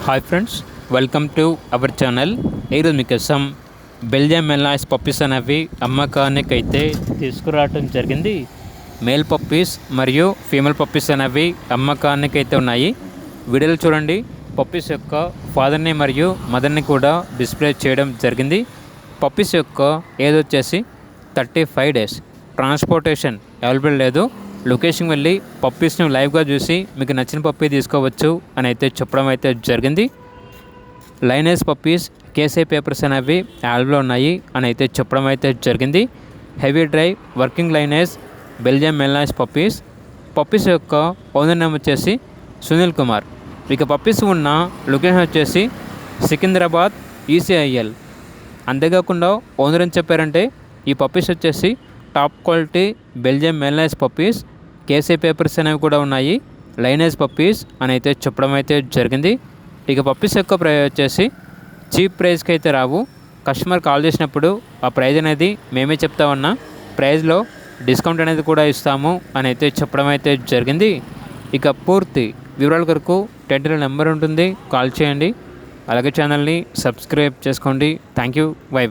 Hi friends, welcome to our channel. ఈరోజు మీకోసం Belgium Malinois puppies అనేవి అమ్మకానికి అయితే తీసుకురావడం జరిగింది. మేల్ పప్పీస్ మరియు ఫీమేల్ పప్పీస్ అనేవి అమ్మకానికి అయితే ఉన్నాయి. వీడియోలు చూడండి. పప్పీస్ యొక్క ఫాదర్ని మరియు మదర్ని కూడా డిస్ప్లే చేయడం జరిగింది. పప్పీస్ యొక్క ఏజ్ వచ్చేసి 35 డేస్. ట్రాన్స్పోర్టేషన్ అవైలబుల్ లేదు. లొకేషన్ వెళ్ళి పప్పీస్ని లైవ్గా చూసి మీకు నచ్చిన పప్పీ తీసుకోవచ్చు అని అయితే చెప్పడం అయితే జరిగింది. లైనేజ్ పప్పీస్ కేసీ పేపర్స్ అనేవి అవైలబుల్ ఉన్నాయి అని అయితే చెప్పడం అయితే జరిగింది. Heavy drive working lineage Belgium Malinois puppies యొక్క ఓనర్ నేమ్ వచ్చేసి సునీల్ కుమార్. ఇక పప్పీస్ ఉన్న లొకేషన్ వచ్చేసి సికింద్రాబాద్ ఈసీఐఎల్. అంతేకాకుండా ఓనర్ అని చెప్పారంటే ఈ పప్పీస్ వచ్చేసి top quality Belgium Malinois puppies, KC papers అనేవి కూడా ఉన్నాయి, లైనేజ్ పప్పీస్ అని అయితే చెప్పడం అయితే జరిగింది. ఇక పప్పీస్ యొక్క ప్రైస్ వచ్చేసి చీప్ ప్రైస్కి అయితే రావు. కస్టమర్ కాల్ చేసినప్పుడు ఆ ప్రైజ్ అనేది మేమే చెప్తామన్నా ప్రైజ్లో డిస్కౌంట్ అనేది కూడా ఇస్తాము అని అయితే చెప్పడం అయితే జరిగింది. ఇక పూర్తి వివరాల కొరకు టైటిల్ నెంబర్ ఉంటుంది, కాల్ చేయండి. అలాగే ఛానల్ని సబ్స్క్రైబ్ చేసుకోండి. Thank you. బై.